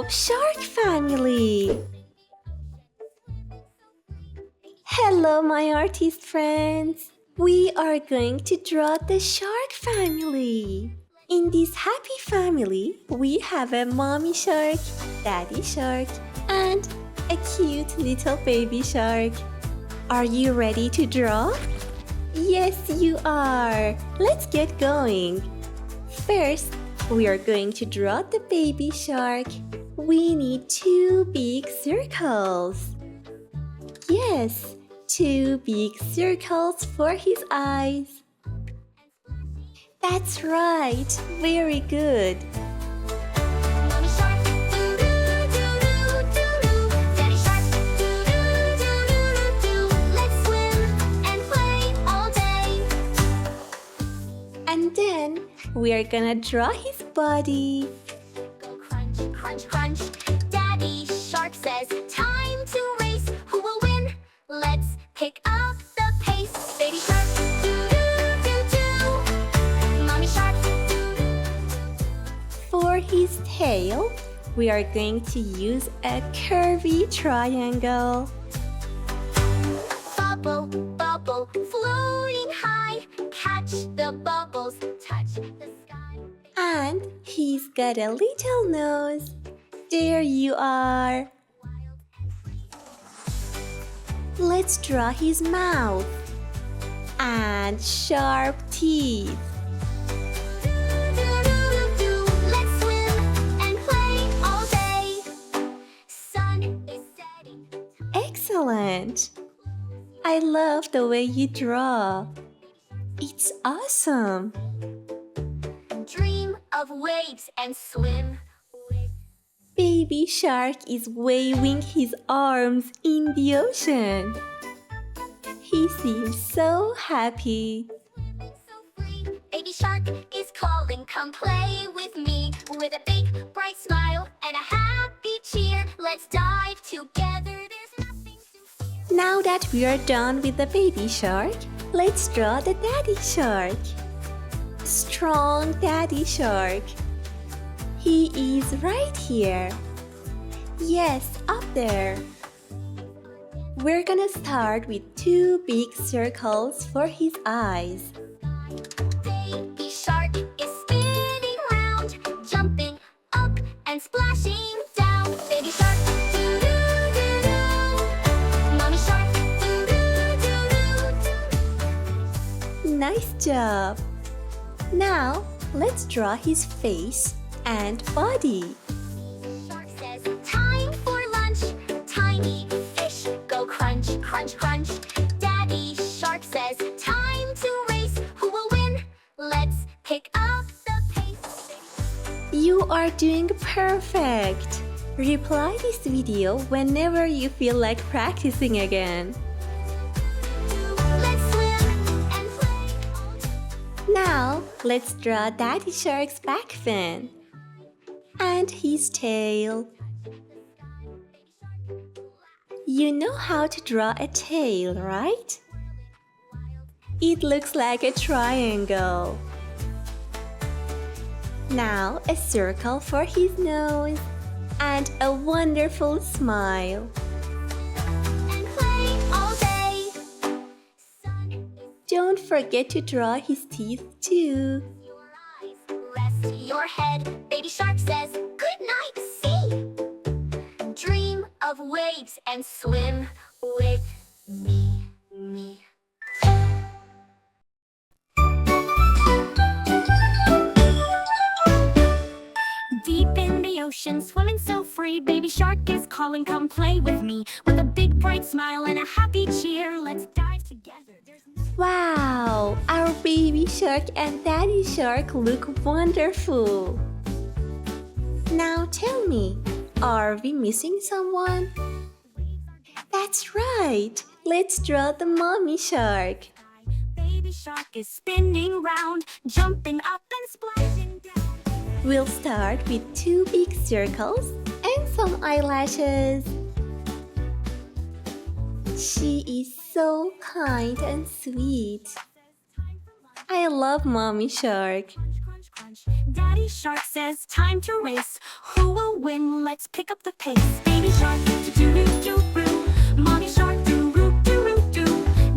of Shark Family! Hello, my artist friends! We are going to draw the Shark Family. In this happy family, we have a mommy shark, daddy shark, and a cute little baby shark. Are you ready to draw? Yes, you are! Let's get going! First, we are going to draw the baby shark. We need 2 big circles. Yes, 2 big circles for his eyes. That's right, very good. Mommy shark, doo-doo-doo-doo-doo-doo. Daddy shark, doo-doo-doo-doo-doo. Let's swim and play all day. And then we are gonna draw his body. Go crunch, crunch, crunch. Daddy shark says, time to race. Who will win? Let's pick up the pace. Baby shark, doo-doo-doo-doo. Mommy shark, For his tail, we are going to use a curvy triangle. bubble, bubble, floating high. Catch the bubbles, touch the sky. And he's got a little nose. There you are. Let's draw his mouth and sharp teeth. Do-do-do-do. Let's swim and play all day. Sun is setting. Excellent! I love the way you draw. It's awesome. Dream of waves and swim with. Baby shark is waving his arms in the ocean. He seems so happy. So free. Baby shark is calling, come play with me. With a big bright smile and a happy cheer. Let's dive together, there's nothing to fear. Now that we are done with the baby shark, let's draw the daddy shark. Strong daddy shark. He is right here. Yes, up there. We're gonna start with 2 big circles for his eyes. Baby shark is spinning round, jumping up and splashing down. Baby shark, doo-doo-doo-doo. Mommy shark, doo-doo-doo-doo. Nice job. Now, let's draw his face and body. Shark says, time for lunch. Tiny fish go crunch, crunch, crunch. Daddy shark says, time to race. Who will win? Let's pick up the pace. You are doing perfect. Reply this video whenever you feel like practicing again. Let's swim and play all day. Now, let's draw Daddy Shark's back fin and his tail. You know how to draw a tail, right? It looks like a triangle. Now, a circle for his nose and a wonderful smile. And play all day. Sun is Don't forget to draw his teeth too. your eyes, rest your head. Baby shark says, good night, see. Dream of waves and swim with me. Deep in the ocean, swimming so free. Baby shark is calling, come play with me. With a big bright smile and a happy cheer, let's dive together. There's no Wow, our baby shark and daddy shark look wonderful. Now tell me, are we missing someone? That's right, let's draw the mommy shark. Baby shark is spinning round, jumping up and splashing down. We'll start with 2 big circles and some eyelashes. She is so kind and sweet. I love mommy shark. Crunch, crunch, crunch. Daddy Shark says time to race. Who will win? Let's pick up the pace. Baby Shark, do-do-do-do-do. Mommy Shark, do-roo-do-roo-do.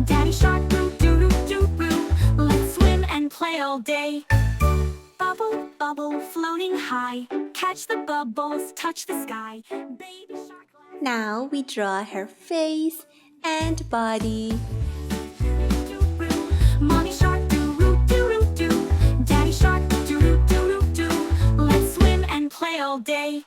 Daddy Shark, do-do-do-do-do. Let's swim and play all day. Bubble, bubble, floating high. Catch the bubbles, touch the sky. Baby Shark. Now we draw her face and body. Mommy Shark, do-roo-do-roo-do. Daddy Shark, do-roo-do-roo-do. Let's swim and play all day.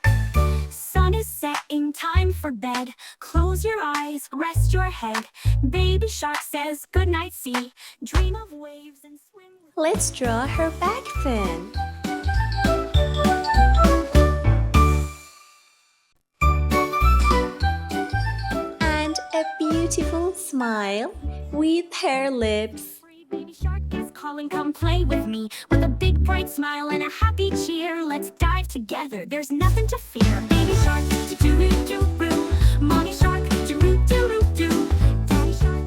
Sun is setting, time for bed. Close your eyes, rest your head. Baby Shark says goodnight, sea. Dream of waves and swim. Let's draw her back fin. And a beautiful smile with her lips. Baby Shark is calling, come play with me. With a big bright smile and a happy cheer, let's dive together, there's nothing to fear. Baby Shark, do-do-do-do-do. Mommy Shark, do-do-do-do-do. Daddy Shark.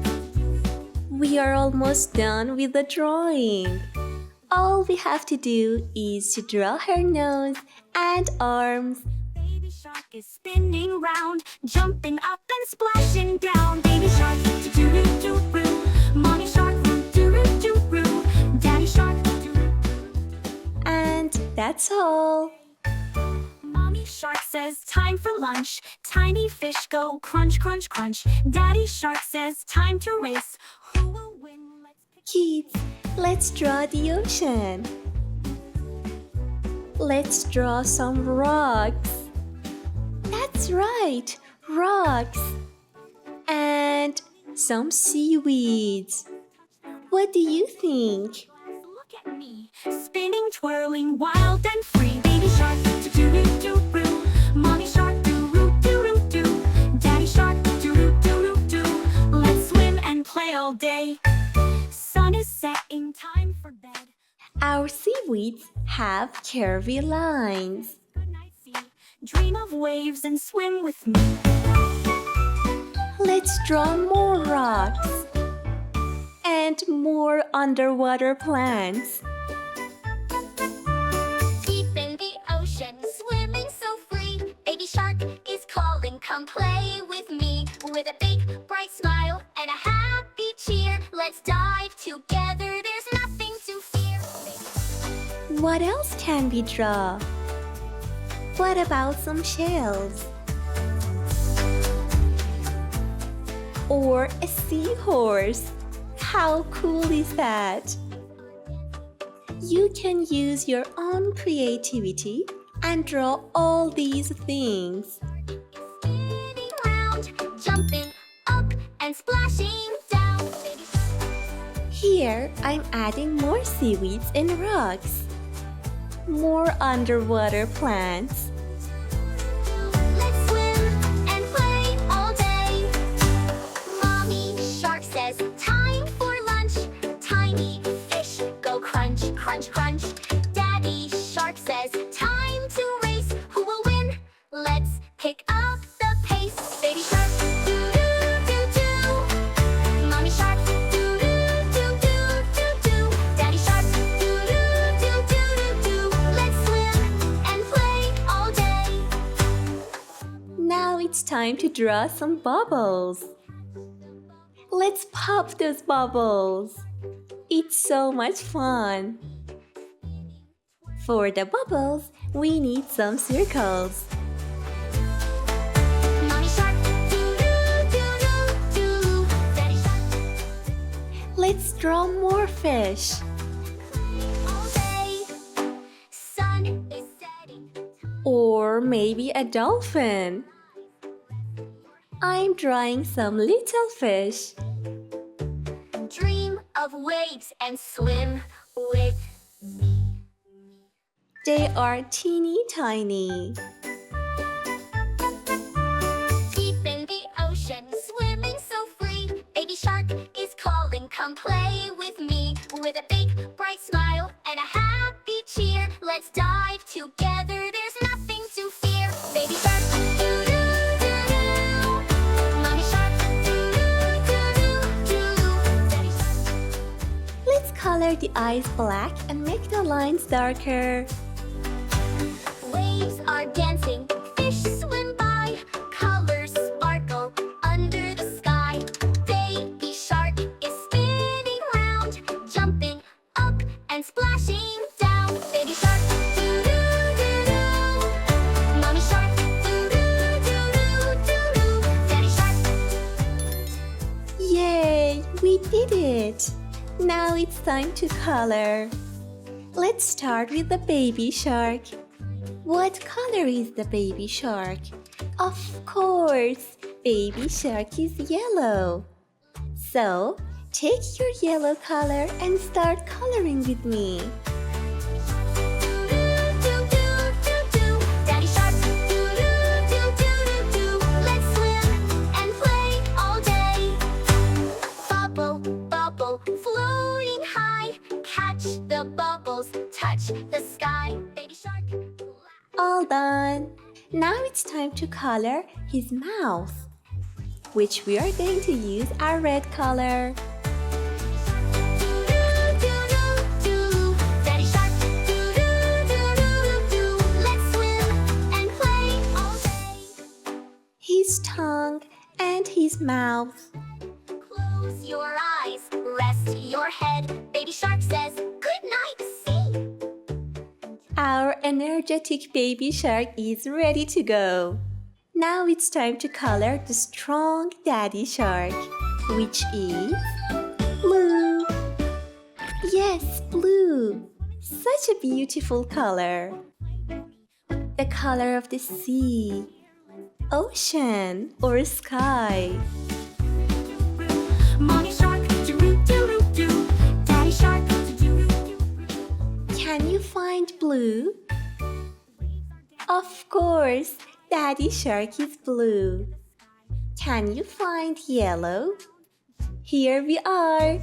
We are almost done with the drawing. All we have to do is to draw her nose and arms. Baby Shark is spinning round, jumping up and splashing down. Baby Shark, do-do-do-do-do. Mommy Shark, do-do-do-do-do. Daddy Shark, do-do-do-do-do. And that's all. Mommy Shark says time for lunch. Tiny fish go crunch, crunch, crunch. Daddy Shark says time to race. Who will win? Let's pick. Kids, let's draw the ocean. Let's draw some rocks. That's right, rocks. And some seaweeds. What do you think? Look at me, spinning, twirling, wild and free. Baby Shark, do-do-do-do-do. Mommy Shark, do-roo-do-roo-do. Daddy Shark, do-roo-do-roo-do. Let's swim and play all day. Sun is setting, time for bed. Our seaweeds have curvy lines. Good night, sea. Dream of waves and swim with me. Let's draw more rocks and more underwater plants. Deep in the ocean, swimming so free. Baby Shark is calling, come play with me. With a big, bright smile and a happy cheer, let's dive together, there's nothing to fear. What else can we draw? What about some shells? Or a seahorse? How cool is that? You can use your own creativity and draw all these things. Spinning round, jumping up and splashing down. Here, I'm adding more seaweeds and rocks. More underwater plants. Let's swim and play all day. Mommy Shark says time for lunch. Tiny fish go crunch, crunch, crunch. Daddy Shark says time to race. Who will win? Let's pick up the pace. Baby Shark, do-do-do-do. Mommy Shark, do-do-do-do-do. Daddy Shark, do-do-do-do-do. Let's swim and play all day. Now it's time to draw some bubbles. Let's pop those bubbles. It's so much fun. For the bubbles, we need some circles. Mommy Shark, do-do-do-do-do. Daddy Shark, Let's draw more fish. all day. Sun is setting. Or maybe a dolphin. I'm drawing some little fish. Dream of waves and swim with me. They are teeny tiny. Deep in the ocean, swimming so free. Baby Shark is calling, come play with me. With a big, bright smile and a happy cheer, let's dive together, there's nothing to fear. Baby Shark, do-do-do-do. Mommy Shark, do-do-do-do-do. Daddy Shark. Let's color the eyes black and make the lines darker. time to color. Let's start with the baby shark. What color is the baby shark? Of course, baby shark is yellow. So, take your yellow color and start coloring with me. Daddy shark, let's swim and play all day. Bubble, bubble, floating high. Catch the bubbles, touch the sky. Baby shark. All done. Now it's time to color his mouth, which we are going to use our red color. Daddy shark, let's swim and play all day. His tongue and his mouth. Close your eyes, rest your head. Baby shark says, good night, see. Our energetic baby shark is ready to go. Now it's time to color the strong daddy shark, which is blue. Yes, blue. Such a beautiful color. The color of the sea, ocean, or sky. Mommy shark, doo-doo-doo-doo. Daddy shark, doo-doo-doo-doo. Can you find blue? Of course, daddy shark is blue. Can you find yellow? Here we are.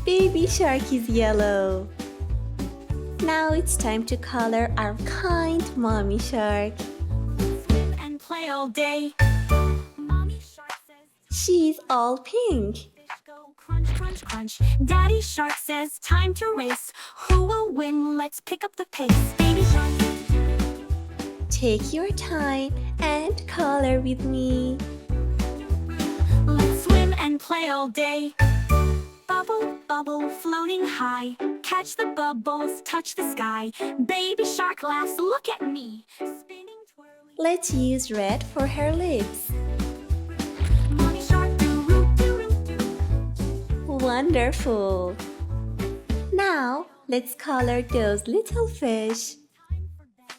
Baby shark is yellow. Now it's time to color our kind mommy shark. Swim and play all day. Mommy shark says, She's all pink. fish go crunch, crunch, crunch. Daddy shark says, time to race. Who will win? Let's pick up the pace. Baby shark. Take your time and color with me. Let's swim and play all day. Bubble, bubble, floating high. Catch the bubbles, touch the sky. Baby shark laughs, look at me. Spinning, twirling. Let's use red for her lips. Mommy shark, doo-doo-doo-doo. Wonderful. Now, let's color those little fish. Time for bed.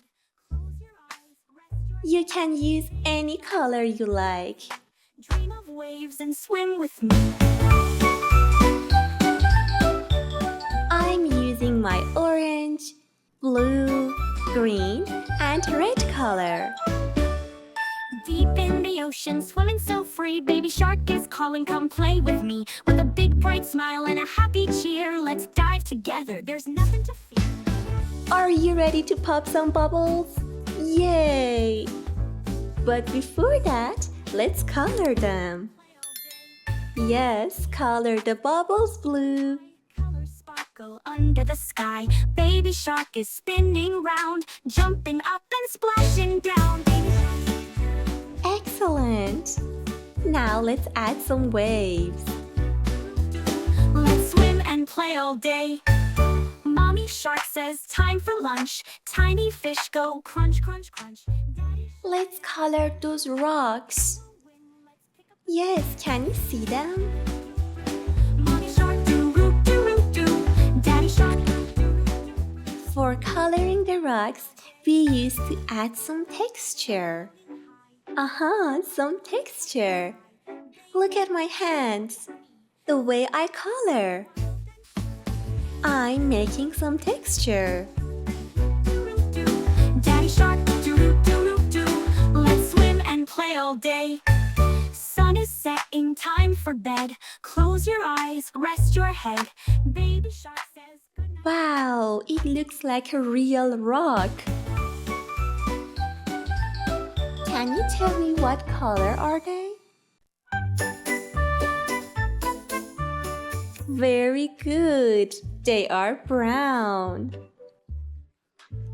Close your eyes, rest your You can use any color you like. dream of waves and swim with me. I'm using my orange, blue, green, and red color. Deep in the ocean, swimming so free. Baby shark is calling, come play with me. With a big bright smile and a happy cheer, let's dive together, there's nothing to fear. Are you ready to pop some bubbles? Yay! But before that, let's color them. Yes, color the bubbles blue. Colors sparkle under the sky. Baby shark is spinning round, jumping up and splashing down. Baby shark. Excellent! Now let's add some waves. Let's swim and play all day. Mommy shark says, time for lunch. Tiny fish go crunch, crunch, crunch. Daddy Let's color those rocks. Yes, can you see them? Mommy shark, doo-doo-doo-doo. Daddy shark, doo-doo-doo-doo. For coloring the rocks, we used to add some texture. Some texture. Look at my hands. The way I color. I'm making some texture. Daddy shark, doo-doo-doo-doo. Let's swim and play all day. Sun is setting, time for bed. Close your eyes, rest your head. Baby shark says goodnight. Wow, it looks like a real rock. Can you tell me what color are they? Very good. They are brown.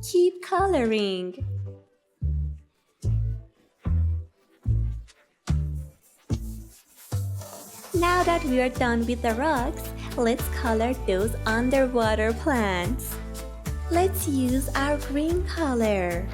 Keep coloring. Now that we are done with the rocks, let's color those underwater plants. Let's use our green color.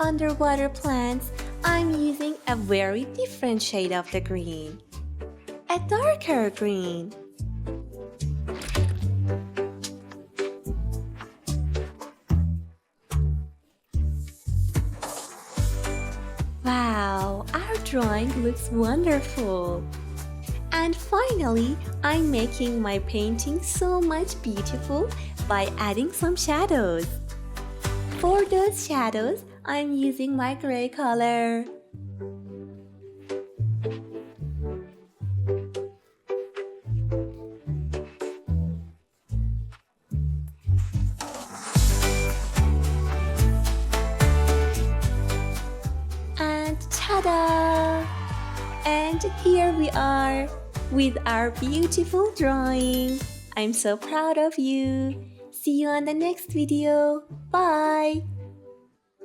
underwater plants, I'm using a very different shade of the green. A darker green. Wow, our drawing looks wonderful. And finally, I'm making my painting so much beautiful by adding some shadows. For those shadows, I'm using my gray color. And ta-da! And here we are with our beautiful drawing. I'm so proud of you. See you on the next video. Bye!